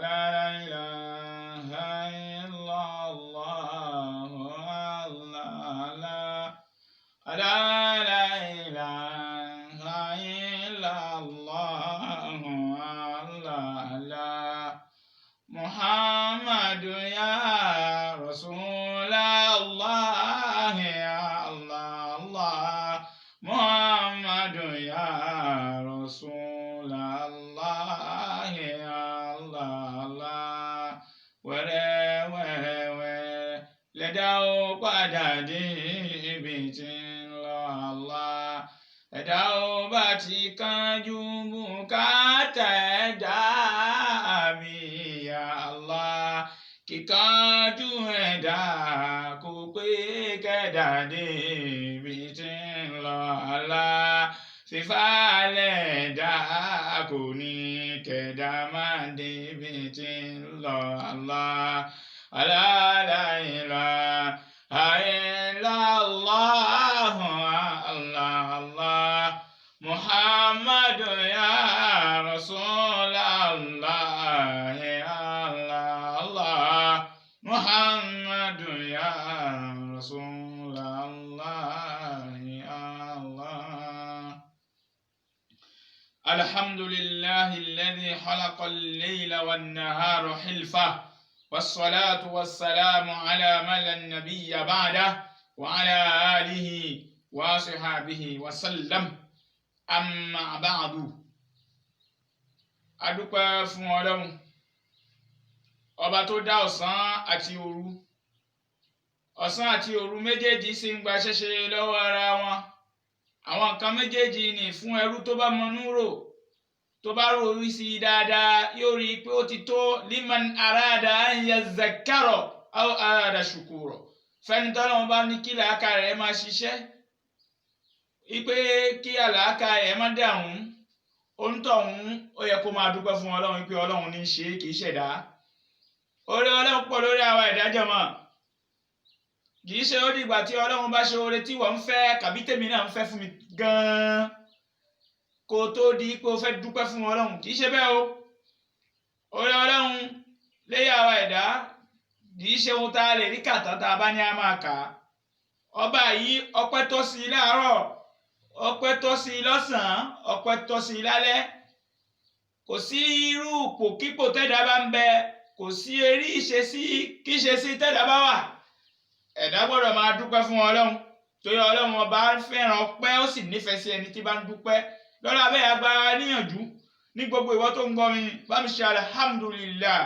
لا إله إلا الله الله لا إله إلا الله الله محمد يا رسول الله يا الله الله محمد يا رسول الله يا الله الله wẹ́rẹ́ wẹ́rẹ́ wẹ́rẹ́ lẹ́dá ó padà dé ibi tí ń lọ Allah ẹ̀dá ó bá ti kánjú bùkátà ẹ̀dá mi ya Allah kíkánjú ẹ̀dá kò pé kẹ́dà dé ibi tí ń lọ Allah fífàlẹ̀ ẹ̀dá kò ní kẹ́dà máa dé ibi tí ń lọ Allah la ilaha illallah Allah Allah Muhammadu ya Rasulallah ya Allah Muhammadu ya Rasulallah ya Allah Alhamdulillahi alladhi khalaqa al-layla wan-nahara hilfa والصلاة والسلام على من لا نبي بعده وعلى آله وصحبه وسلم أما بعد adúpẹ́ fún Ọlọ́run ọba tó dá ọ̀sán àti òru ọ̀sán àti òru méjèèjì sì ń gba ṣẹṣẹ lọ́wọ́ ara wọn àwọn nǹkan méjèèjì ni fún ẹrú tó bá mọnú rò tó bá ròrí sí i dáadáa yóò rí i pé ó ti tó liman arada an yazakkara aw arada shukura fẹ́ni tọ́lọ́run bá ní kí làákà rẹ̀ máa ṣiṣẹ́ ipe kí àlàákà rẹ̀ má dàrún onítọ̀hún ó yẹ kó máa dúpẹ́ fún Ọlọ́run pé Ọlọ́run ní í ṣe kì í ṣẹ̀dá oore Ọlọ́run pọ̀ lórí àwa ẹ̀dá jọmọ́ kì í ṣe ó dìgbà tí Ọlọ́run bá ṣe oore tí wọ́n ń fẹ́ kàbí tèmi náà ń fẹ́ fún mi gan-an kó tó di pé o fẹ́ dúpẹ́ fún Ọlọ́run kì í ṣe bẹ́ẹ̀ o oore Ọlọ́run léyà àwa ẹ̀dá kì í ṣe ohun tá a lè rí kàtà tá a bá ní a máa kà á ọba yìí ọpẹ́ tọ́ sí i láàárọ̀ ọpẹ́ tọ́ sí i lọ́sàn-án ọpẹ́ tọ́ sí i lálẹ́ kò sí irú ipòkípò tẹ́dá bá ń bẹ kò sí eré ìṣesí kíṣesí tẹ́dá bá wà ẹ̀dá gbọ́dọ̀ máa dúpẹ́ fún Ọlọ́run torí Ọlọ́run ọba fẹ́ràn ọpẹ́ ó sì nífẹ̀ẹ́ sí ẹni tí bá ń dúpẹ́ lọ́la bẹ́ẹ̀ agbára níyànjú ní gbogbo ìwọ tó ń gbọ́ mi bá mi ṣe alhamdulillah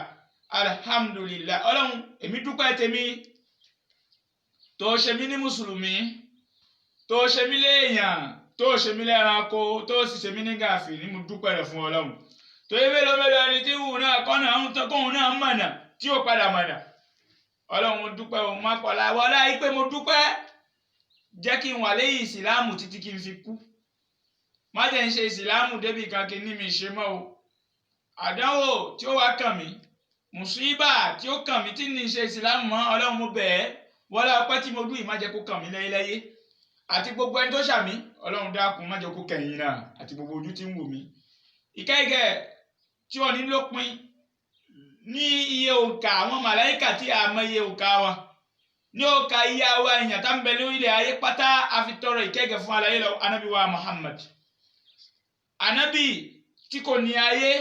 alhamdulillah Ọlọ́run èmi dúpẹ́ tèmi tó ṣe mí ní mùsùlùmí tó ṣe mí léèyàn tó ṣe mí lẹ́ranko tó sì ṣe mí ní gàfì ní mo dúpẹ́ rẹ̀ fún Ọlọ́run torí mélòó mélòó ẹni tí wù náà kọ́nà àwọn tó kóhun náà mọ̀nà tí ó padà mọ̀nà Ọlọ́run mo dúpẹ́ òun má pọ̀lá wọlé ayé pé mo dúpẹ́ jẹ́ kí n wà lẹ́yìn ìsìláàmù títí kí n fi kú má jẹ́ ń ṣe ìsìláàmù débì kan kí ní mi ṣe mọ́ o àdánwò tí ó wá kàn mí mùsíbà tí ó kàn mí tí ní ṣe ìsìláàmù mọ́ Ọlọ́run mo bẹ̀ ẹ́ wọlé ọpẹ́ tí mo dún yìí má jẹ́ kó kàn mí lẹ́yẹ́lẹ́yẹ́ àti gbogbo ẹni tó ṣàmí Ọlọ́run dákun má jẹ́ kó kẹ̀yìn náà àti gbogbo ojú tí ń wò mí ìkẹ́gẹ́ tí wọ́n ní lópin ní iye òǹkà àwọn màláíkà tí a mọ iye òǹkà wọn ní òǹkà iye àwa èèyàn tá ń bẹ lórílẹ̀ ayé pátá àfitọ́rọ ìkẹ́gẹ́ fún alayé lọ anábì wa Muhammad anábì tí kò ní ayé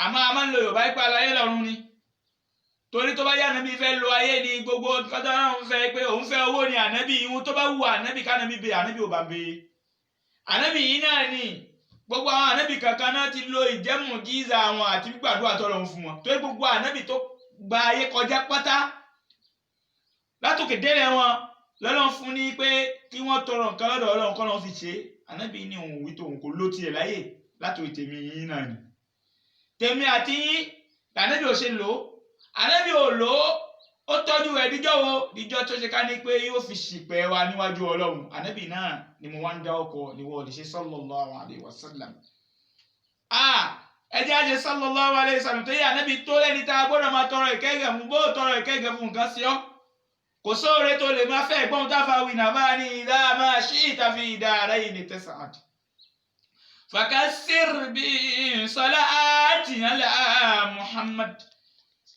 àmọ́ a máa ń lo Yorùbá ipa alayé lọ́run ni torí tó bá yá ànábì fẹ́ lo ayé ni gbogbo kọ́tà náà ń fẹ́ pé òun fẹ́ owó ni ànábì ìhun tó bá wù ànábì kánábì bẹ ànábì ò bá bẹ ànábì yìí náà ni gbogbo àwọn ànábì kankan náà ti lo ìjẹ́mù jíza àwọn àti gbàdúrà tọ́lọ́run fún wọn torí gbogbo ànábì tó gba ayé kọjá pátá látòkè délẹ̀ wọn lọ́lọ́run fún ní pé kí wọ́n tọrọ nǹkan lọ́dọ̀ Ọlọ́run kọ́ lọ́n fi ṣe ànábì ní òun wí tòun kò ló tiẹ̀ láyè látòkè tèmi yín náà ni tèmi àti yín lànábì ò ṣe lò ó ànábì ò lò ó tọ́jú ẹ̀ díjọ́ wo díjọ́ tó ṣe ká ní pé yóò fi ṣìpẹ̀ wa níwájú Ọlọ́run ànábì náà ni mo wá ń dá ọkọ̀ ni wọ́n lè ṣe sallallahu alaihi wasallam ẹjẹ́ àṣẹ sallallahu alaihi wasallam tó yẹ ànábì tó lẹ́ni tá a gbọ́dọ̀ máa tọrọ ìkẹ́gẹ́ fún bó tọrọ ìkẹ́gẹ́ fún nǹkan sí ọ́ kò sóore tó lè máa fẹ́ ẹ̀gbọ́n táfà wìnà bá ní ìdá máa ṣí ìtàfi ìdá ara yìí ní tẹ̀sán fakassir bi salati ala Muhammad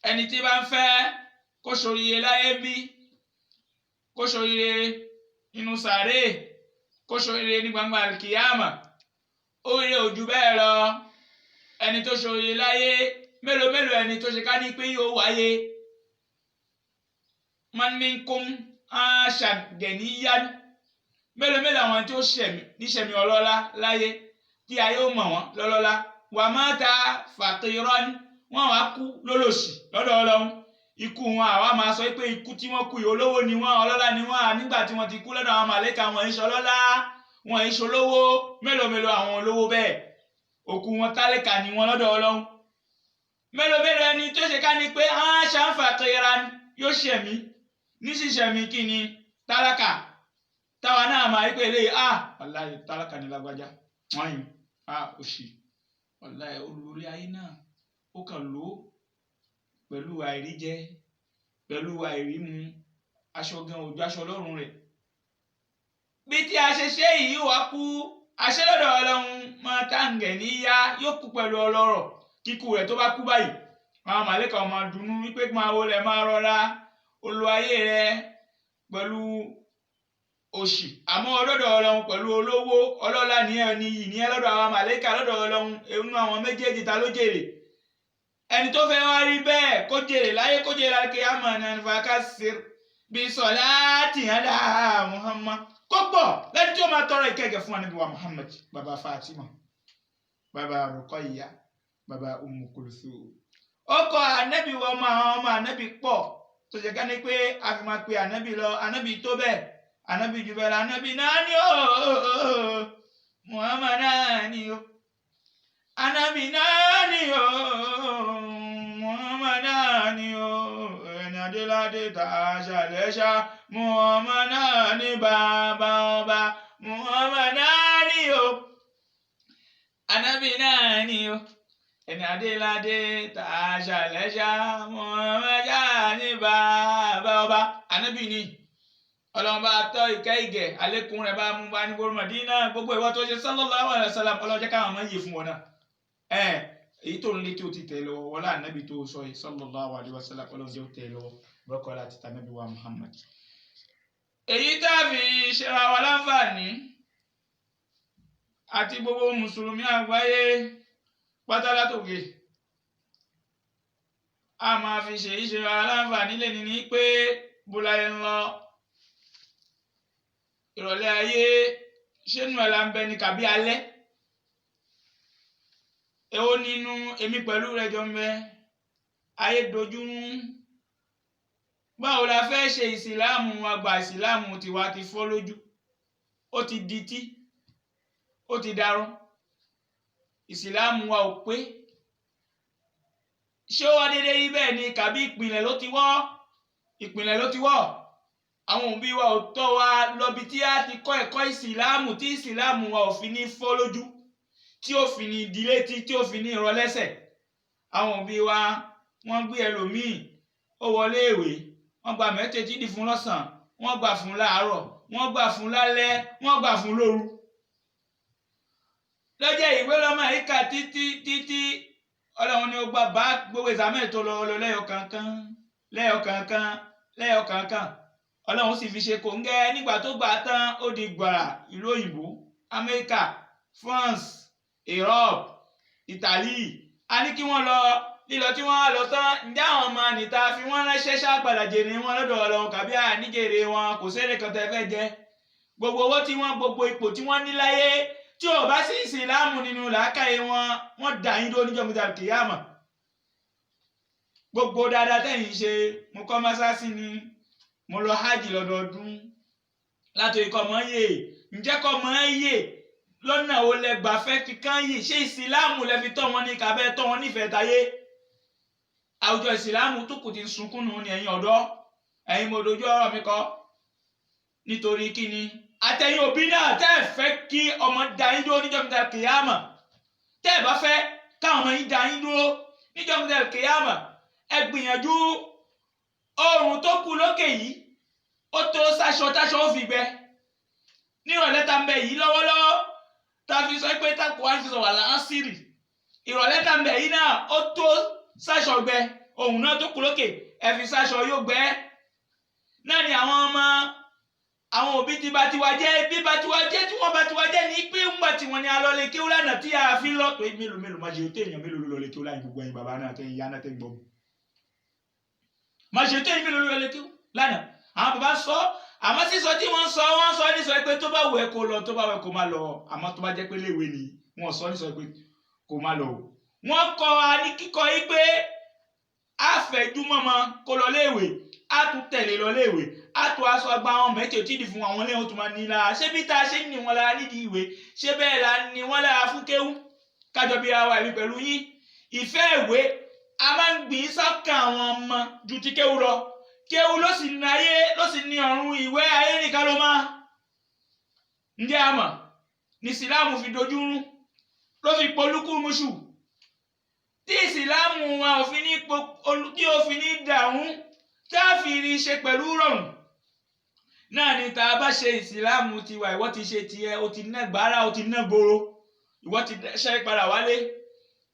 ẹni tí bá ń fẹ́ kó ṣoríire láyé bí kó ṣoríire inú sàárè kó ṣoríire ní gbangba alkiyama oríire ojú bẹ́ẹ̀ lọ ẹni tó ṣoríire láyé mélòó mélòó ẹni tó ṣe ká ní pé yóò wáyé man minkum ashad geniyan mélòó mélòó àwọn tí ó ṣẹ̀mí níṣẹ̀mí ọlọ́lá láyé tí ayé ó mọ̀ wọ́n lọ́lọ́lá wà mata faqiran wọ́n wá kú lólòṣì lọ́dọ̀ Ọlọ́run ikú wọn àwa máa sọ pé ikú tí wọ́n kú yìí olówó ni wọ́n ọlọ́lá ni wọ́n nígbà tí wọ́n ti kú lọ́dọ̀ àwọn màlẹ́kà wọn ìṣọ́ ọlọ́lá wọn ìṣọ́ olówó mélòó mélòó àwọn olówó bẹ́ẹ̀ òkú wọn tálíkà ni wọ́n lọ́dọ̀ Ọlọ́run mélòó mélòó ẹni tó ṣe ká ní pé ashad faqiran yóò ṣẹ̀mí níṣìṣẹ̀mí kí ni tálákà táwa náà máa rí pé eléyìí wàláhì tálákà ní lágbájá wọ́n yìí òṣì wàláhì olórí ayé náà ó kàn lò ó pẹ̀lú àìríjẹ pẹ̀lú àìrímu aṣọ gan ojú aṣọ lọ́rùn rẹ̀ bí tí a ṣe ṣe yìí wá kú àṣẹlọ́dọ̀ Ọlọ́run máa tàǹgẹ̀ níyà yóò kú pẹ̀lú ọlọ́rọ̀ kíkú rẹ̀ tó bá kú báyìí àwọn màlẹ́kà máa dùnnú wípé máa wọlé máa rọra olú ayé rẹ̀ pẹ̀lú òṣì àmọ́ ọlọ́dọ̀ Ọlọ́run pẹ̀lú olówó ọlọ́lá ní ẹni yìí ní ẹlọ́dọ̀ àwọn màlẹ́kà lọ́dọ̀ Ọlọ́run inú àwọn méjèèjì ta ló jèrè ẹni tó fẹ́ wá rí bẹ́ẹ̀ kó jèrè láyé kó jèrè láyé kíyámà náà fakassir bi salati ala Muhammad kó pọ̀ lẹ́ni tí ó máa tọrọ ìkẹ́gẹ́ fún Ànábì wa Muhammad bàbá Fatima bàbá Ruqayya bàbá Ummu Kulthum ó kọ Ànábì wa ọmọ Ànábì pọ̀ tó ṣe ká ní pé a fi máa pe Ànábì lọ Ànábì tó bẹ́ẹ̀ Ànábì jù bẹ́ẹ̀ lọ Ànábì náà ni ó Muhammad náà ni ó Ànábì náà ni ó Muhammad náà ni ó ẹni adéládé tàṣà lẹ́ṣà Muhammad náà ni bàbá ọba Muhammad náà ni ó Ànábì náà ni ó ẹni adéládé tàṣà lẹ́ṣà Muhammad náà ni bàbá ọba Ànábì ni Ọlọ́run bá tọ́ ìkẹ́ ìgẹ̀ àlékún rẹ̀ bá mú bá ní gbogbo Mádínà gbogbo ìwọ tó ṣe sallallahu alaihi wasallam Ọlọ́run jẹ́ káwọn máa yè fún wọn náà èyí tó ń lé tí ó ti tẹ̀ lọ́wọ́ wọlé Ànábì tó sọ yìí sallallahu alaihi wasallam Ọlọ́run jẹ́ ó tẹ̀ lọ́wọ́ bọ́kọ́ láti ta Ànábì wa Muhammad. èyí tá a fi ṣera wa láǹfààní àti gbogbo mùsùlùmí àgbáyé pátá látòkè a máa fi ṣèyí ṣera wa láǹfààní lè ní pé bóláyé ń lọ ìrọ̀lẹ́ ayé ṣénú ẹ̀ la ń bẹ ní kàbí alẹ́ èwo nínú èmi pẹ̀lú rẹ̀ jọ ń bẹ ayé dojúrú báwo la fẹ́ ṣe ìsìláàmù àgbà ìsìláàmù tiwa ti fọ́ lójú ó ti dití ó ti darọ́ ìsìláàmù wa ò pé ṣé ó wá dédé rí bẹ́ẹ̀ ni kàbí ìpìlẹ̀ ló ti wọ́ àwọn òbí wa ò tọ́ wa lọ́bi tí a ti kọ́ ẹ̀kọ́ ìsìláàmù tí ìsìláàmù wa ò fi ní fọ́ lójú tí ó fi ní ìdílé tí ó fi ní ìrọlẹ́sẹ̀ àwọn òbí wa wọ́n gbé ẹlòmíì ó wọlé ìwé wọ́n gba mẹ́tẹ̀ẹ̀tì dì fún lọ́sàn-án wọ́n gbà fún láàárọ̀ wọ́n gbà fún lálẹ́ wọ́n gbà fún lóru lọ́jọ́ ìwé lọ́mọ ìka títí Ọlọ́run ni ó gbà bá gbogbo ìsàmẹ́ tó lọ lẹ́yọ kankan Ọlọ́run sì fi ṣe kòńgẹ́ nígbà tó gbà tán ó di gbàrà ìlú òyìnbó Amẹ́ríkà France Europe Italy a ní kí wọ́n lọ lílọ tí wọ́n lọ tán ǹjẹ́ àwọn ọmọ nìta fi wọ́n ránṣẹ́ ṣàgbàdà jèrè wọn lọ́dọ̀ Ọlọ́run kàbí àníjèrè wọn kò sẹ́rẹ̀ kan tẹ́ fẹ́ jẹ gbogbo owó tí wọ́n gbogbo ipò tí wọ́n ní láyé tí ò bá sí ìsìláàmù nínú làákàyè wọ́n dà yín dó níjọ́ gbọdọ̀ kìyàmà gbogbo dáadáa tẹ̀yìn ṣe mo kọ́ mọ́sáàsì ni mo lọ hajj lọ́dọọdún láti ikọ̀ mọ́ yè ǹjẹ́ kọ́ mọ́ yè lọ́nà wo lẹ gbà fẹ́ kíkan yè ṣé ìsìláàmù lẹ fi tọ́ wọn ní kàbẹ́ tọ́ wọn nífẹ̀ẹ́ táyé àwùjọ ìsìláàmù tó kù ti sunkún nù ní ẹ̀yin ọ̀dọ́ ẹ̀yin mo dojú ọ̀rọ̀ mi kọ nítorí kíni àtẹ̀yin òbí náà tẹ́ ẹ fẹ́ kí ọmọ da yín dúró níjọ́ gbọdọ̀ kìyàmà tẹ́ ẹ bá fẹ́ káwọn ọmọ yín da yín dúró níjọ́ gbọdọ̀ kìyàmà ẹ gbìyànjú oòrùn tó kù lókè yìí ó tó sáṣọ táṣọ ó fi gbẹ nírọ̀lẹ́ tá ń bẹ yìí lọ́wọ́lọ́wọ́ tá fi sọ pé tá Kùránì fi sọ wà láásìrì ìrọ̀lẹ́ tá ń bẹ̀ yìí náà ó tó sáṣọ gbẹ ohun náà tó kú lókè ẹ fi sáṣọ yóò gbẹ náà ni àwọn ọmọ àwọn òbí ti bá tiwa jẹ́ bí bá tiwa jẹ́ tí wọ́n bá tiwa jẹ́ ní pé ńgbà tí wọ́n ní alọ́lẹ̀ kí ó lánàá tí a fi lọ pé mélòó máa ṣe tó èèyàn mélòó lọ́lẹ̀ kí ó láyìn gbogbo ẹ̀yin bàbá náà tẹ̀yìn ìyá náà tẹ̀yìn gbọ́ máa ṣe tó èèyàn mélòó lọ́lẹ̀ kí ó lánàá àwọn bàbá sọ àmọ́ sísọ tí wọ́n sọ ní sọ pé tó bá wù ẹ́ kó lọ tó bá wù ẹ́ kó má lọ àmọ́ tó bá jẹ́ pé léèwé ni wọ́n sọ ní sọ pé kó má lọ wọ́n kọ́ wa ní kíkọ yí pé àfẹ́júmọ́mọ́ kó lọ léèwé á tún tẹ̀lé lọ léèwé á tún aṣọ àgbà àwọn mẹ́tì òtí ìdí fún àwọn léèwé tó máa ní lára ṣé bí tá a ṣe ń ní wọn lára nídìí ìwé ṣé bẹ́ẹ̀ la ní wọn lára fún kéwú kájọ bí ara ẹ̀mí pẹ̀lú yín ìfẹ́ ìwé a máa ń gbìn sọ́kàn àwọn ọmọ ju ti kéwú lọ kéwú ló sì ní ayé ló sì ní ọ̀run ìwé ayé nìkan ló máa ǹjẹ́ a mọ̀ ní ìsìláàmù fi dojú rú ló fi polúkú muṣù tí ìsìláàmù wọn òfin ní dàrún tá a fi rí ṣe pẹ̀lú rọrùn náà ni tá a bá ṣe ìsìláàmù tiwa ìwọ ti ṣe tiẹ̀ o ti ná gbàrà o ti ná gbòòrò ìwọ ti ṣe padà wálé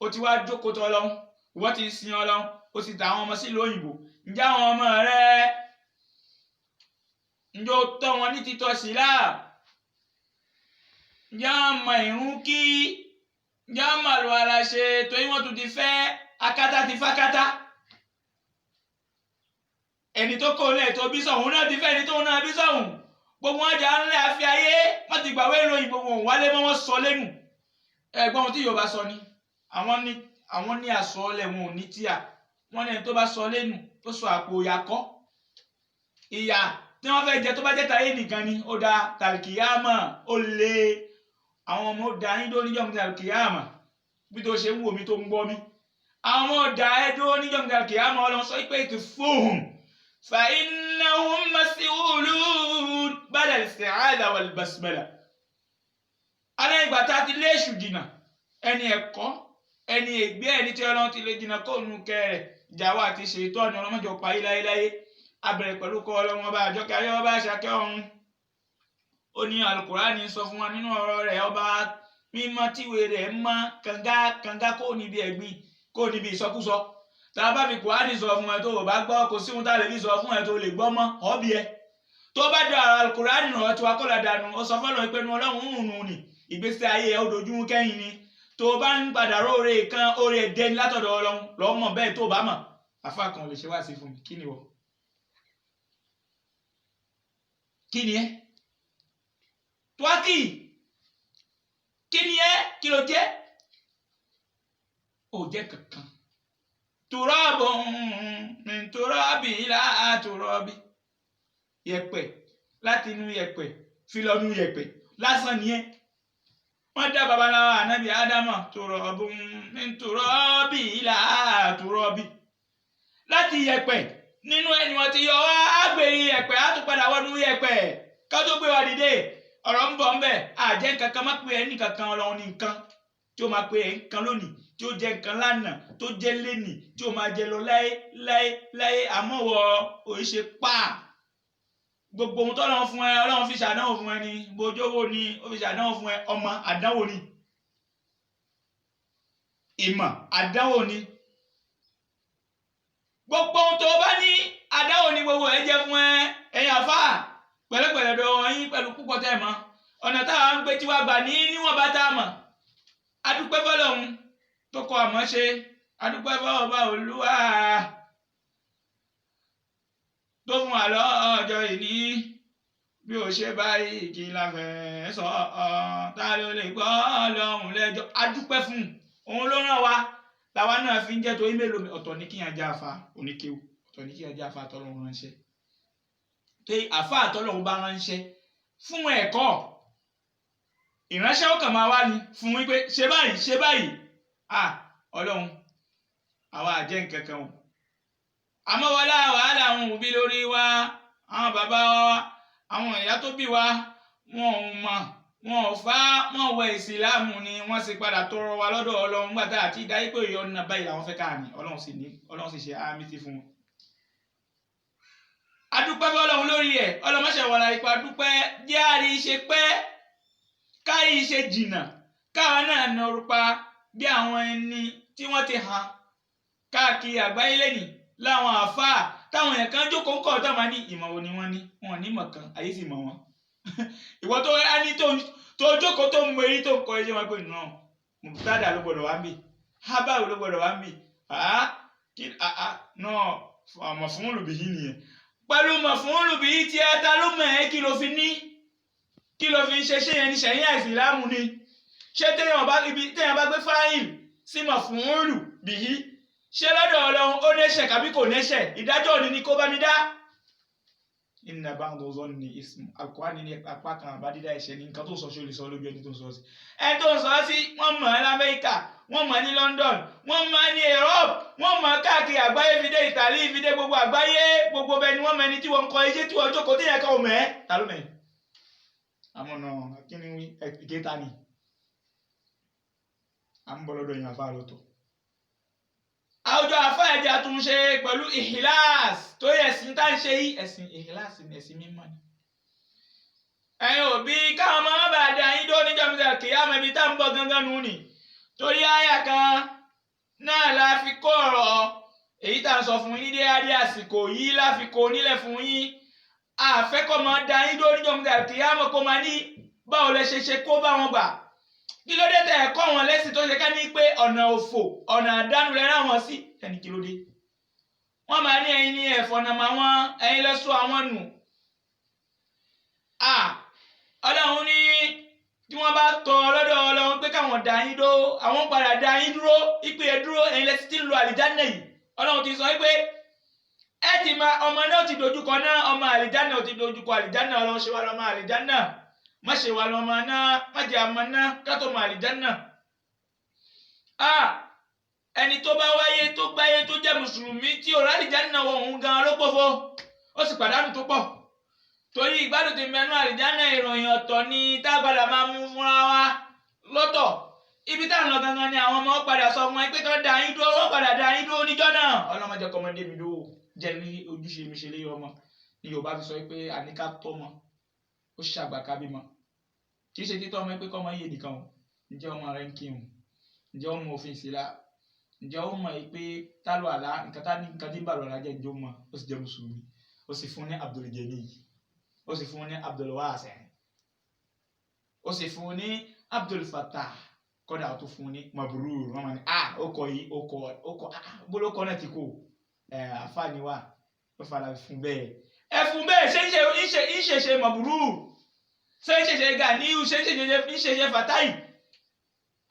o ti wá jókòó tọ Ọlọ́run ìwọ ti sin Ọlọ́run o sì ta àwọn ọmọ sílùú òyìnbó ǹjẹ́ àwọn ọmọ rẹ ǹjẹ́ o tọ́ wọn ní títọ́ síláàmù ǹjẹ́ wọ́n mọ ìrun kí ǹjẹ́ wọ́n mọ àlùwàlá ṣe torí wọ́n tún ti fẹ́ akátá ti fákátá ẹni tó kó lẹ̀ tó bí sọ̀hún náà ti fẹ́ ẹni tó náà bí sọ̀hún gbogbo wọn jà ń lẹ́ àfi ayé wọ́n ti gbàwé ìròyìn gbogbo wọn wálé mọ́ wọ́n sọ lẹ́nu ẹ̀gbọ́n ohun tí Yorùbá sọ ni àwọn ní àsọọ́lẹ̀ wọn ò ní tíà wọ́n ní ẹni tó bá sọ lẹ́nu tó sọ àpò ìyà kọ́ ìyà tí wọ́n fẹ́ jẹ tó bá jẹ́ táyé nìkan ni ó da tàlkìyàmà ó lé àwọn ọmọ ọ̀dà yín dó níjọ́ tàlkìyàmà bí tó ṣe ń wò mí tó ń gbọ́ mi àwọn ọmọ ọ̀dà ẹ̀ dó níjọ́ tàlkìyàmà Ọlọ́run sọ pé ètò fóhùn fa innahum mas'ulun ba'da al-isti'adha wal-basmala alẹ́ ìgbà tá a ti lé èṣù jìnnà ẹni ẹ̀kọ́ ẹni ègbé ẹni tí Ọlọ́run ti lè jìnnà kó nu kẹrẹ ìjàwá àti ṣètò ọ̀nà ọlọ́mọjọ pa iláyéláyé abẹ̀rẹ̀ pẹ̀lú kọ́ Ọlọ́run ọba àjọkẹ́ ayé ọba àṣàkẹ́ ọ̀run ó ní Al-Qur'ani sọ fún wa nínú ọ̀rọ̀ rẹ̀ ọba mímọ́ tíwèé rẹ̀ mọ́ kànga kó níbi ẹ̀gbin kó níbi ìsọkúsọ tá a bá fi Qur'ani sọ fún ẹ tó o bá gbọ́ kò sí ohun tá a lè fi sọ fún ẹ tó lè gbọ́ mọ́ ọ̀bí ẹ tó bá dá Al-Qur'ani rọ̀ tí wàá kọ́ la dànù ó sọ fọ́nà ìpinnu Ọlọ́run ń rùn ní ìgbésí ayé ẹ ó dojú kẹ́yìn ni tó o bá ń padà róore kan oore ẹ̀dẹ́ni látọ̀dọ̀ Ọlọ́run lọ́mọ bẹ́ẹ̀ tó o bá mọ̀ àfa kan lè ṣe wá sí fún mi kí ni wọ́n. Kí ni ẹ́ tuwaki kí ni ẹ́ kí ló jẹ́ ó jẹ́ kankan turabun min turabi ila turabi yẹ̀pẹ̀ láti inú yẹ̀pẹ̀ fi lọ inú yẹ̀pẹ̀ lásán ni ẹ́ wọ́n dá babaláwa ànábì ádámà turabun min turabi ila turabi láti yẹ̀pẹ̀ nínú ẹni wọn ti yọ wá àgbèrè yẹ̀pẹ̀ á tún padà wọnú yẹ̀pẹ̀ ká tó gbé wa dìde ọ̀rọ̀ ń bọ̀ ń bẹ̀ àjẹ́ nǹkan kan má pé ẹ nìkan kan Ọlọ́run ní nǹkan tí ó máa pé ẹ nǹkan lónìí tí ó jẹ́ nǹkan lánàá tó jẹ́ lénìí tí ó máa jẹ lọ láé àmọ́ wọ òṣè pa gbogbo ohun tó Ọlọ́run fún ẹ Ọlọ́run fi ṣàdánwò fún ẹ ní bojówó ni ó fi ṣàdánwò fún ẹ ọmọ àdánwò ni ìmọ̀ àdánwò ni gbogbo ohun tó bá ní àdáwò ní gbogbo ẹ jẹ́ fún ẹ̀yin àfáà pẹ̀lẹ́pẹ̀lẹ́ dọ̀ yín pẹ̀lú púpọ̀ tẹ́ mọ̀ ọ̀nà táwa ń gbé tiwa gbà ní níwọ̀n bá tá a mọ̀ adúpẹ́ fọ́lọ́run tó kọ àmọ́ ṣe adúpẹ́ fọ́ọ̀bá Olúwa tó fún wa lọ́jọ́ ìní bí ó ṣe báyìí kí la fẹ́ sọ ta ló lè gbọ́ Ọlọ́run lẹ́jọ́ adúpẹ́ fún òun ló ràn wá làwa náà fi ń jẹ́ torí mélòó ọ̀tọ̀ ní kíyàn já àfa oníkéwù ọ̀tọ̀ ní kíyàn já àfa àtọ́lọ́run ránṣẹ́ tó àfa àtọ́lọ́run bá ránṣẹ́ fún ẹ̀kọ́ ìránṣẹ́ ó kàn máa wá ní fún wípé ṣe báyìí Ọlọ́run àwa àjẹ́ nǹkan kan o àmọ́ wọlé wàhálà àwọn òbí lórí wa àwọn bàbá wa àwọn ìyá tó bí wa wọn ò mọ̀ wọn ò fá wọn wọ ìsìláàmù ni wọn sì padà tọrọ wa lọ́dọ̀ Ọlọ́run gbàtà àti ìdáyé pé ìyọnu náà báyìí làwọn fẹ́ káàní Ọlọ́run sì ṣe àmì ti fún wọn. adúpẹ́ fọ́lọ́run lórí ẹ̀ ọlọ́mọṣẹ́ wọlé ipa dúpẹ́ jẹ́ àrí ṣe pẹ́ kárí ṣe jìnnà káwọn náà nọrùpa bí àwọn ẹni tí wọ́n ti hàn káàkiri àgbáyé lẹ́nìí láwọn àáfàá táwọn èèyàn kan jókòó ń kọ́ tó máa ní ìmọ̀ wo ni wọ́n ní wọn ní mọ̀ kan ayé sì mọ̀ wọn. ìwọ tó á ní tó jókòó tó ń mọ èyí tó ń kọ ẹjẹ wọn pé nù mùtádà ló gbọ́dọ̀ wá ń bì hábàwò ló gbọ́dọ̀ wá ń bì náà mọ̀ fún olùbíyí nìyẹn pẹ̀lú mọ̀ fún olùbíyí tí ẹ ta ló mọ̀ ẹ́ kí ló fi ní kí ló fi ń ṣe ṣé yẹn ní ṣẹ̀yìn ìsìlámù ni ṣé téèyàn bá gbé fáìl sí mọ̀ fún olùbíyí ṣé lọ́dọ̀ Ọlọ́run ó nẹ́ṣẹ̀ kàbí kò nẹ́ṣẹ̀ ìdájọ́ òní ni kó bá mi dá. inna ba'da zanni ism Al-Qur'ani ní apá kan àbádídá ẹ̀ṣẹ̀ ní nǹkan tó sọ ṣe ó lè sọ lójú ẹni tó ń sọ sí. ẹni tó ń sọ sí wọ́n mọ̀ ẹ́ lamẹ́ríkà wọ́n mọ̀ ẹ́ ní London wọ́n mọ̀ ẹ́ ní Europe wọ́n mọ̀ ẹ́ káàkiri àgbáyé fi dé Italy fi dé gbogbo àgbáyé gbogbo bẹ́ẹ̀ ni wọ́n mọ̀ ẹni tí wọ́n ń kọ iṣẹ́ tí wọ́n jókòó tí yẹn kọ́ mọ̀ ẹ́ ta ló mọ̀ ẹ́. àmọ́ náà kí ni wí ìkéta ni à ń bọ́ lọ́dọ̀ yẹn àfa lọ́tọ̀. àwùjọ àfa ẹ̀jẹ̀ àtúnṣe pẹ̀lú ìhìláàs tó yẹ ẹ̀sìn tá ń ṣe yìí ẹ̀sìn ìhìláàs ni ẹ̀sìn mímọ́ ni. ẹ̀yin òbí káwọn ọmọ bá dá yín dó níjọba kìyàmọ̀ ibi tá ń bọ̀ gángan nù ni torí àyà kan náà la fi kó ọ̀rọ̀ èyí tá ń sọ fún yín dé adé àsìkò yìí la fi kó nílẹ̀ fún yín àfẹ́kọ̀ máa dá yín dó níjọba kìyàmọ̀ kó máa ní báwo lẹ ṣe kó bá wọn gbà kí ló dé tẹ ẹ̀kọ́ wọn lẹ́sìn tó ṣe ká ní pé ọ̀nà òfò ọ̀nà àdánù lẹ rán wọn sí ẹni kí ló dé wọ́n máa ní ẹ̀yin ní ẹ̀fọ̀nàmọ́ àwọn ẹ̀yin lẹ́sọ àwọn nù. Ọlọ́run ní tí wọ́n bá tọ lọ́dọ̀ Ọlọ́run pé káwọn dá yín dó àwọn padà dá yín dúró ìpè ẹ dúró ẹ̀yin lẹ́sìn tí ń lo àlìjáná yìí Ọlọ́run ti sọ pé ẹ ti máa ọmọ náà ti dojúkọ náà ọmọ àlìjáná ò ti dojúkọ àlìjáná Ọlọ́run ṣe wá lọ́mọ àlìjáná má ṣe wà lọ́mọ náà má jẹ́ àmọ́ náà kátó mọ àlìjáná. ẹni tó bá wáyé tó gbáyé tó jẹ́ mùsùlùmí tí ò rálìjáná wọ òun gan ló pòfo ó sì pàdánù tó pọ̀ torí ìgbádùn ti mẹ́nu àlìjáná ìròyìn ọ̀tọ̀ ni tágbàdà máa mú fúnra wa lọ́tọ̀ ibi táwọn lọ gangan ni àwọn ọmọ padà sọ fún ẹ pé tó dá yín dúró wọ́n padà dá yín dúró níjọ́ náà ọlọ́mọdé kọ́mọdé mi dúró jẹ́ ní ojúṣe mi ṣe lé ọmọ ni Yorùbá fi sọ pé àníká tọ́mọ ó ṣàgbà kábímọ kì í ṣe títọ́ ọmọ pé kọ́ ọmọ yé nìkan o ǹjẹ́ ọmọ rẹ ń kírun ǹjẹ́ ó mọ òfin ìsìlá ǹjẹ́ ó mọ̀ pé tálọ àlá nǹkan tí ń bà lọ́la jẹ́ ǹjẹ́ ó mọ̀ ó sì jẹ́ mùsùlùmí ó sì fún ní Abdul-Jani ó sì fún ní Abdul-Wasi ó sì fún ní Abdul-Fattah kọ́dà ó tún fún ní Mabrur wọ́n máa ní ó kọ yìí ó kọ bólókọ náà ti kó àfààní wa ó fara fún bẹ́ẹ̀ ẹ fún bẹ́ẹ̀ ṣe ń ṣe Mabrur ṣe ń ṣe Ganiyu ṣe ń ṣe Fatai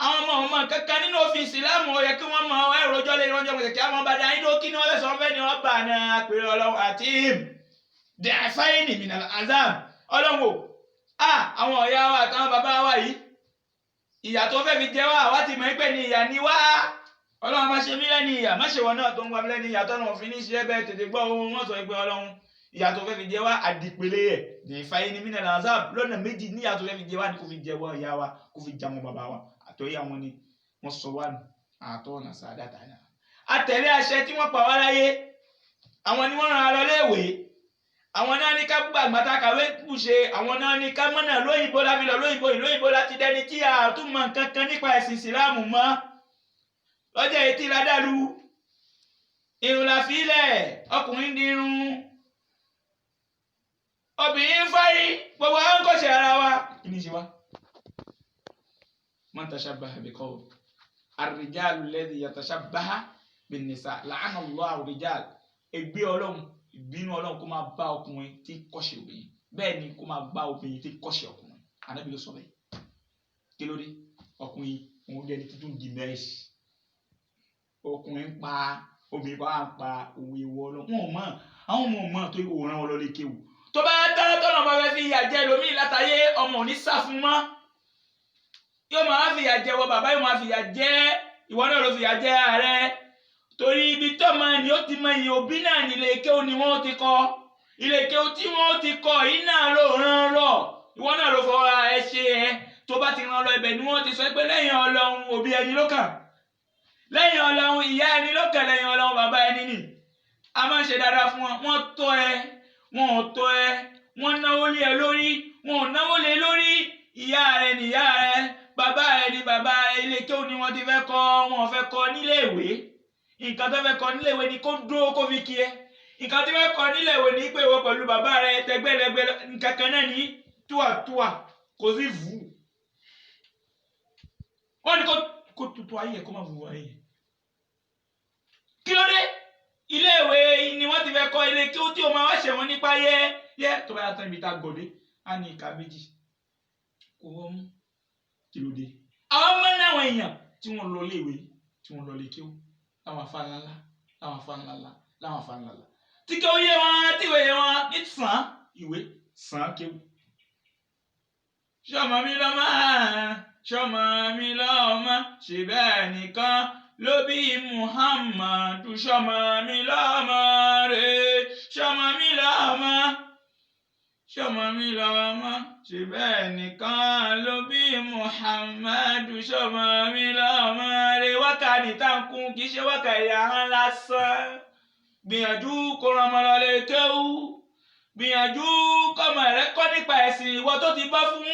àwọn ọmọ kankan nínú òfin ìsìlámù ó yẹ kí wọ́n mọ ẹ̀rọ ọjọ́ lé ìrọ́jọ́ kẹ̀kẹ́ àwọn ọba dáhìn tó kí ni wọ́n fẹ́ sọ fẹ́ ni wọ́n bà ní àpèrè Ọlọ́run àti dẹ̀fáìnì minal azab Ọlọ́run àwọn ọ̀yá wa àtàwọn bàbá wa yìí ìyà tó fẹ́ fi jẹ wá ti mọ̀ pé ní ìyà ni wá Ọlọ́run má ṣe mí lẹ́ni ìyà má ṣe wọn náà tó ń wá lẹ́ni ìyà tọ́nà òfin ní ṣe bẹ́ẹ̀ tètè gbọ́ ohun wọ́n sọ pé Ọlọ́run ìyà tó fẹ́ fi jẹ wá àdìpele ẹ̀ dẹ̀fáìnì minal azab lọ́nà méjì ní ìyà tó fẹ́ fi jẹ wá ni kò fi jẹ wọ́n ìyá wa kò fi jàmọ́ bàbá wa àtọ́yé àwọn ni wọ́n sọ wá nù àtọ́ ọ̀nà sàdátà náà. àtẹ̀lé àṣẹ tí wọ́n pa wá láyé àwọn ni wọ́n rán a lọ léèwé àwọn náà ní ká gbàgbàtà kàwé kù ṣe àwọn náà ní ká mọ̀nà lóyìnbó lábí lọ lóyìnbó ìlú òyìnbó láti dẹni tí a tún mọ̀ nǹkan kan nípa ẹ̀sìn ìsìláàmù mọ́ lọ́jọ́ etí ládàlú irun la fi lẹ̀ ọkùnrin di irun obìnrin fárí gbogbo àwọn kò ṣe ara wa kí ni ṣe wá. من تشبه بقوم الرجال الذي يتشبه بالنساء لعن الله الرجال ẹgbẹ́ Ọlọ́run ìbínú Ọlọ́run kó máa bá ọkùnrin tí kọ́ṣe obìnrin bẹ́ẹ̀ ni kó máa bá obìnrin tí kọ́ṣe ọkùnrin Ànábì ló sọ bẹ́ẹ̀ kí ló dé ọkùnrin òun jẹ́ ní tuntun di mẹ́rẹ̀ẹ́sì ọkùnrin pa obìnrin pa pa òun ìwọ Ọlọ́run wọn ò mọ̀ àwọn ọmọ ò mọ̀ tó ìwòran wọn lọ lè kéwù tó bá tán tọ́nà bá fẹ́ fi ìyà jẹ lómi látàyé ọmọ ò ní sá fún mọ́ yóò máa fìyà jẹ wọ bàbá yóò máa fìyà jẹ ìwọ náà ló fìyà jẹ ààrẹ torí ibi tó máa ní ó ti mọ ìyẹn òbí náà ní ilé kéwù ni wọ́n ti kọ́ ilé kéwù tí wọ́n ti kọ́ yìí náà ló ràn lọ ìwọ náà ló fọwọ́ ẹ ṣe ẹ tó bá ti ràn lọ ibẹ̀ ni wọ́n ti sọ pé lẹ́yìn Ọlọ́run òbí ẹni ló kàn lẹ́yìn Ọlọ́run ìyá ẹni ló kàn lẹ́yìn Ọlọ́run bàbá ẹni nì a máa ń ṣe dáadáa fún wọn wọ́n tọ́ ẹ wọn ò tọ́ ẹ wọ́n náwó lé ẹ lórí wọn ò náwó lé lórí ìyá rẹ nìyá rẹ bàbá ẹ ní bàbá ilé kéwú ni wọ́n ti fẹ́ kọ́ wọn fẹ́ kọ́ nílé ìwé nǹkan tó fẹ́ kọ́ nílé ìwé ni kó dúró kó fi kí ẹ nǹkan tó fẹ́ kọ́ nílé ìwé ni pé ìwọ pẹ̀lú bàbá rẹ tẹgbẹ́lẹgbẹ́ nǹkan kan náà ní túwàtúwà kò sí vù wọ́n ní kó tutù ayé ẹ̀ kó má vù ayé kí ló dé ilé ìwé ni wọ́n ti fẹ́ kọ́ ilé kéwú tí o máa wá ṣẹ̀wọ̀n nípa yẹ tó bá yàtọ̀ ibi tá a gòdè á ní ìka méjì kò wọ́n mú kí ló dé àwọn ọmọ náà àwọn èèyàn tí wọ́n lọ léèwé tí wọ́n lọ lè kéwú láwọn afá ńláńlá láwọn afá ńláńlá tí kéwú yé wọn tí ìwé yé wọn ní sàn ìwé sàn kéwú. ṣọmọ mi lọ́mọ ṣe bẹ́ẹ̀ nìkan ló bí Muhammadu ṣọmọ mi lọ́mọ rẹ̀ ṣọmọ mi lọ́mọ ṣe bẹ́ẹ̀ nìkan ló bí Muhammadu ṣọmọ mi lọ́mọ rẹ̀ wákàtí táǹkùn kì í ṣe wákàtí ahọ́n lásán gbìyànjú kó ran ọmọ lọ lè kéwú gbìyànjú kọ́mọ rẹ kọ́ nípa ẹ̀sìn ìwọ tó ti bọ́ fún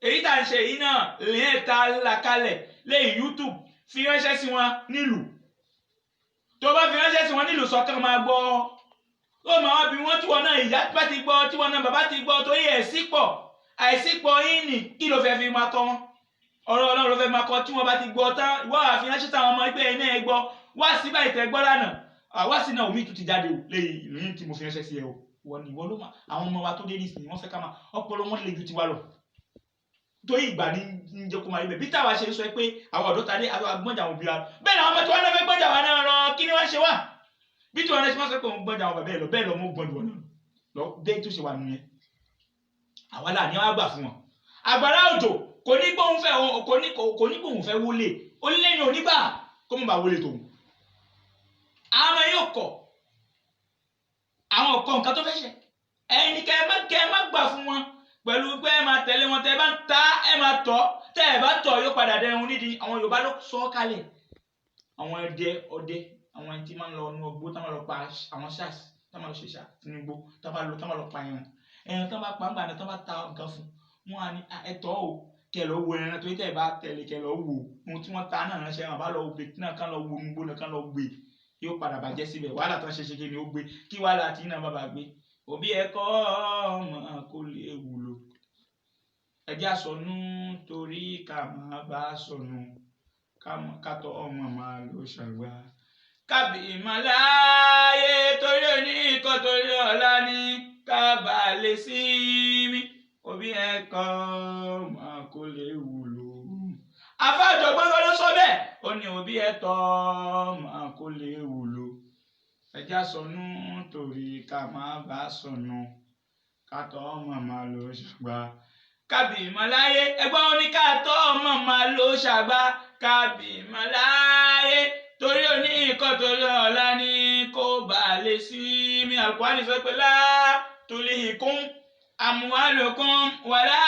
èyí tá à ń ṣe yìí náà lẹ́yìn tá a là kalẹ̀ lẹ́yìn YouTube fi ránṣẹ́ sí wọn nílùú tó bá fi ránṣẹ́ sí wọn nílùú sọ́kàn máa gbọ́ ó máa wá bí wọ́n tí wọn náà ìyá bá ti gbọ́ tí wọn náà bàbá ti gbọ́ torí àìsípọ̀ yín nì kí ló fẹ́ fi máa kọ́ wọn ọ̀rọ̀ Ọlọ́run ló fẹ́ máa kọ́ tí wọ́n bá ti gbọ́ tán ìwọ àfi ránṣẹ́ táwọn ọmọ ẹgbẹ́ iná ẹ gbọ́ wá sí báyìí tẹ́ gbọ́ lánàá wá sí náà omi tún ti jáde o lẹ́yìn ìròyìn tí mo fi ránṣẹ́ sí ẹ o ìwọ ló máa àwọn ọmọ wa tó dé nísìnyí wọ́n fẹ́ ká máa ọpọlọ wọn lè ju tiwa lọ torí ìgbà ní jẹ́ kó máa rí bẹ́ẹ̀ bí táwa ṣe sọ pé àwọn ọ̀dọ́ ta dé agbọ́njà àwọn òbí wa bẹ́ẹ̀ ni àwọn ọmọ tí wọ́n náà fẹ́ gbọ́njà wa náà lọ kí ni wọ́n ṣe wá bí tí wọ́n náà ṣe máa sọ pé òun gbọ́njà àwọn bàbá ẹ̀ lọ bẹ́ẹ̀ lọ mọ́ gbọ́njà wọn lọ bẹ́ẹ̀ tó ṣe wà nìyẹn àwa là ní wàá gbà fún wọn. àgbàrá òjò kò ní gbóhùn fẹ́ wọlé onílé ni onígbà kó mọ̀ bá wọlé tòun. àwọn ọmọ yóò kọ̀ àwọn ọ̀kọ́ nǹkan tó fẹ́ ṣe ẹni kẹ́ ẹ má gbà fún wọn pẹ̀lú pé ẹ máa tẹ̀lé wọn tẹ́ ẹ bá ń ta ẹ máa tọ́ tẹ́ ẹ bá tọ̀ yóò padà dẹrun nídìí àwọn Yorùbá ló sọ ọ́ kalẹ̀ àwọn ọdẹ àwọn ẹni tí máa ń lọ inú ọgbó tá máa lọ pa àwọn sars tá máa lọ ṣe ṣá sínú igbó tá máa lọ pa ẹran tá máa pa ń gbà náà tá máa ta nǹkan fún wọn á ní ẹ̀tọ́ o kẹ lọ wo ẹran tó yẹ tẹ́ ẹ bá tẹ̀lé kẹ lọ wò ohun tí wọ́n ta náà ránṣẹ́ wọn bá lọ gbé náà kán lọ wo nugbó náà kán lọ gbé yóò padà bàjẹ́ síbẹ̀ wàhálà tó ń ṣe kí ni ó gbé kí wàhálà tí náà má bàa gbé òbí ẹ̀kọ́ ọmọ kò lè wúlò ẹjẹ́ àsọnù torí ká máa bá sọnù kátọ́ ọmọ máa ló ṣàgbá kábì ìmọ̀láyé torí òní ikọ̀ torí ọ̀la ní kábà lè sinmi òbí ẹ̀kọ́ ọmọ kò lè wúlò. afáàjọgbọ́n ló sọ bẹ́ẹ̀ ó ní òbí ẹ̀tọ́ ọmọ kò lè wúlò ẹjẹ́ àsọnù torí ká máa bá sọnù kátọ́ ọmọ máa ló ṣàgbá kábì ìmọ̀láyé ẹgbọ́n oníkàtọ́ ọmọ máa ló ṣàgbá kábì ìmọ̀láyé torí òní nǹkan torí ọ̀la ni kó bá lè sinmi Al-Qur'ani sọ pé tulhikum amwalukum wala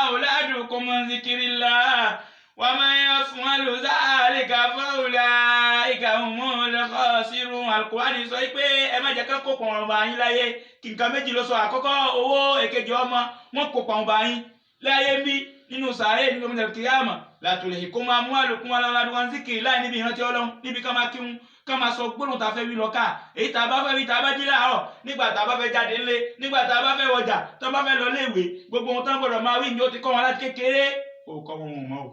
auladukum an zikrillah wa man yaf'alu dhalika fa ulaika humul khasirun Al-Qur'ani sọ pé ẹ má jẹ́ ká kó pọ̀nrọ̀ bá yín láyé kí nǹkan méjì ló sọ àkọ́kọ́ owó èkejì ọmọ wọn kó pọ̀nrọ̀ bá yín láyé bí nínú sàárè nínú ọmọdé kìyàmà la tulhikum amwalukum wala auladukum an zikrillah níbi ìrántí Ọlọ́run níbi ká máa kírun ká máa sọ gbólóhùn tá a fẹ́ wí lọ ká èyí tá a bá fẹ́ wí tá a bá jí láàárọ̀ nígbà tá a bá fẹ́ jáde ńlé nígbà tá a bá fẹ́ wọjà tá a bá fẹ́ lọ léèwé gbogbo ohun tó ń gbọdọ̀ máa wí ní ó ti kọ́ wọn láti kékeré ó kọ́ wọn wọn mọ́ o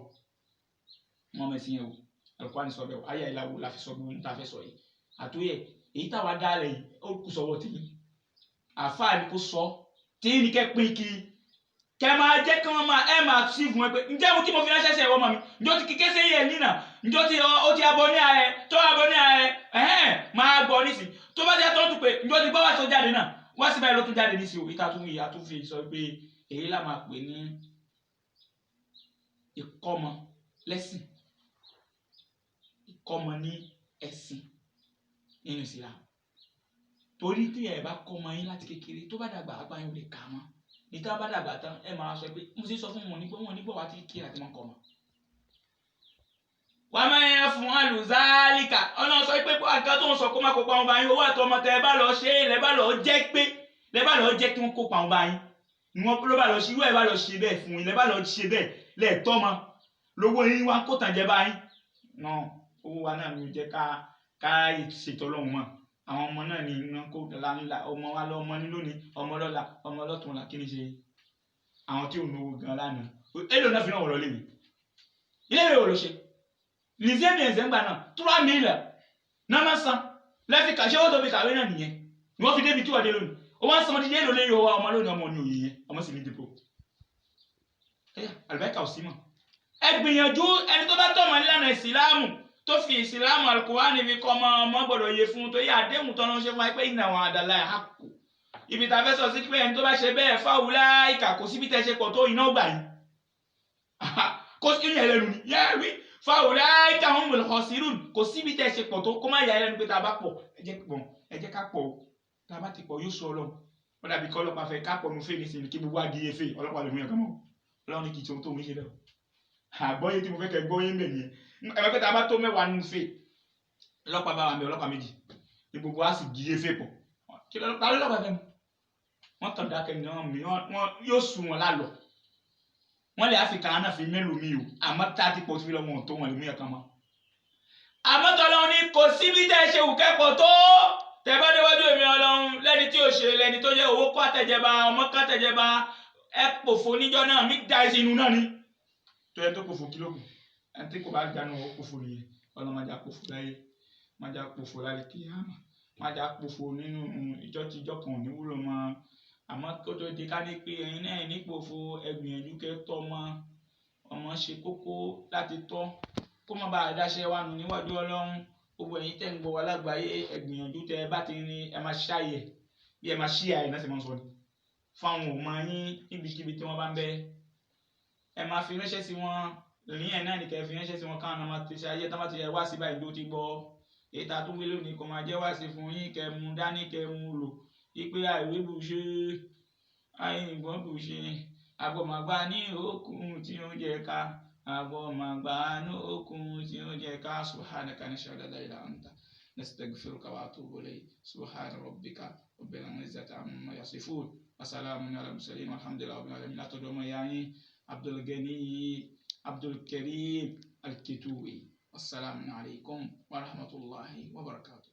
wọn mẹ́sìn yẹn o Al-Qur'ani sọ bẹ́ẹ̀ o ayé ìlàwó la fi sọ gbogbo ohun tá a fẹ́ sọ yìí àtúnyẹ èyí táwa dálẹ̀ yìí ó kù sọ́wọ́ tì í àfáà ni kò sọ tí ní kẹ́ pín kí kẹ́ máa jẹ́ kí wọ́n máa sí fún ẹ pé ǹjẹ́ ohun tí mo fi ránṣẹ́ sí ẹ̀wọ́ mọ̀ mi ǹjọ́ ti kíké sí yẹn nínà ǹjọ́ ti ó ti abọ́ ní ààrẹ tó abọ́ ní ààrẹ máa gbọ́ nísìn tó bá jẹ́ tó tún pé ǹjọ́ ti gbọ́ wá tó jáde náà wá sí báyìí ló tún jáde nísìn òwe tàtún ìyá tún fi sọ pé èyí là máa pè ní ìkọ́mọ lẹ́sìn ìkọ́mọ ní ẹ̀sìn nínú Islam torí tí ẹ bá kọ́ ọmọ yín láti kékeré tó bá dàgbà àgbà yín ò lè kà á mọ́ níta bá dàgbà tán ẹ máa sọ pé mo sì sọ fún wọn nígbà wá tí kí àti wọn kọ mọ. wà á máa yẹn fún alùzálìkà ọ̀nà sọ pé àga tó ń sọ kó má kópa àwọn báyìí owó àtọmọ tẹ ẹ bá lọ ṣe é lẹ bá lọ jẹ́ kí wọ́n kópa àwọn báyìí ni wọ́n ló bá lọ ṣe irú ẹ̀ bá lọ ṣe bẹ́ẹ̀ fún yín lẹ bá lọ ṣe bẹ́ẹ̀ lẹ́ẹ̀tọ́ mọ lówó yín wá kó tàn jẹ báyìí náà owó wa náà ni jẹ́ ká ṣètò Ọlọ́run mọ́ àwọn ọmọ náà ni iná kó ńlá ọmọ wa lọ́mọ ní lónìí ọmọ lọ́la ọmọ lọ́tùnla kí ni ṣe àwọn tí ò náwó gan lánàá èlò náà fi náà wọ̀ léwe ilé ìwé wo ló ṣe lìsẹ́mì ẹ̀sẹ̀ ńgbà náà 3 million náà máa san lẹ́fi kà ṣé ó tóbi kàwé náà nìyẹn ni wọ́n fi débi tí wọ́n dé lónìí ó wá ń san ọdún yẹn lórí owó ọmọ lónìí ọmọ ní òye yẹn ọmọ sì ní dìbò àlùbáríkà ò sí mọ́ ẹ gbìyànjú ẹni tó bá tọ̀mọ̀ nílànà ìsìláàmù tó fi ìsìláàmù Al-Qur'ani fi kọ́ ọmọ gbọ́dọ̀ yẹ fún tó yẹ àdéhùn tọ́nà ṣe fún wa pé ìnà àwọn àdàlà àkó ibi tá a fẹ́ sọ sí pé ẹni tó bá ṣe bẹ́ẹ̀ fáwùláìkà kò síbi tẹ́ ṣe pọ̀ tó iná gbà yín kó sí ìyẹn lẹ́nu ni yẹ́ rí fáwùláìkà humul khasirun kò síbi tẹ́ ṣe pọ̀ tó kó má yà ẹ́ lẹ́nu pé tá a bá pọ̀ ẹ jẹ́ ká pọ̀ tá a bá ti pọ̀ yóò sọ Ọlọ́run wọ́n dàbí kọ́ ọlọ́pàá fẹ́ ká pọ̀ nu fèmí sí ni kí gbogbo adìyẹ fè ọlọ́pàá lè mú yẹn kọ́ mọ́ Ọlọ́run ní kì í ṣe ohun tó ń ṣe lẹ́wọ̀ àgbọ́yé tí mo fẹ́ kẹ́ gbọ́yé ń bẹ̀ nìyẹn ẹ̀rọ pé tá a bá tó 10 nínú fè ọlọ́pàá bá wà mí ọlọ́pàá 2 ní gbogbo á sì díye fè pọ̀ kí lọ́pàá fẹ́ mu wọ́n tàn dákẹ́ ní wọ́n yóò sùn wọn lálọ́ wọ́n lè áfíríkà náà fi mélòó mi o àmọ́ tá a ti pọ̀ síbi lọ́wọ́ tó wọn lè mú yẹn kan mọ́ àmọ́ tọ́lọ́ ní kò síbi tẹ́ ṣe òkẹ́kọ̀ọ́ tó tẹ́ bá déwájú èmi Ọlọ́run lẹ́ni tí ò ṣe lẹ́ni tó jẹ́ owó kọ́ àtẹ̀jẹba ọmọ kọ́ àtẹ̀jẹba ẹ pòfo níjọ́ náà mí da ẹsẹ̀ inú náà ni tó yẹ tó pòfo kílógún ẹni tí kò bá gbanú owó pòfo nìyẹn Ọlọ́run má jà pòfo láyé má jà pòfo láyé kíyámà má jà pòfo nínú ìjọ tí ìjọ kan ò ní wúlò mọ́ àmọ́ kó tó di ká ní pé ẹ̀yin náà ní pòfo ẹ gbìyànjú kẹ́ tọ́ ọmọ ṣe kókó láti tọ́ kó má bàa dáṣẹ́ wa nù níwájú Ọlọ́run gbogbo ẹ̀yin tẹ́ ń gbọ́ wa lágbàáyé ẹ gbìyànjú tẹ́ ẹ bá ti ní ẹ máa ṣàyẹ̀ bí ẹ máa ṣí àyè náà sì máa ń sọ ni fáwọn ọmọ yín níbikíbi tí wọ́n bá ń bẹ ẹ máa fi ránṣẹ́ sí wọn ìrìn ẹ̀ náà ní kẹ́ fi ránṣẹ́ sí wọn káwọn náà máa ti ṣe ayé tá bá ti wá sí báyìí ló ti gbọ́ èyí tá a tún wí lónìí kò máa jẹ́ wá sí fún yín kẹ́ mú dání kẹ́ mú lò ipe àìwé bù ṣe àìgbọ́n bù ṣe àgbọ̀mọ̀gbá ní òkun tí ó jẹ ká àgbọ̀mọ̀gbá ní òkun tí ó jẹ ká subhanaka nashhadu an la ilaha illa anta nastaghfiruka wa atubu ilayk subhana rabbika rabbil izzati amma yasifun wa salamun ala mursalin walhamdulillahi rabbil alamin látọ̀dọ̀ ọmọ ìyá yín Abdulgani Abdulkarim Al-Kituwi wassalamu alaykum wa rahmatullahi wa barakatuh.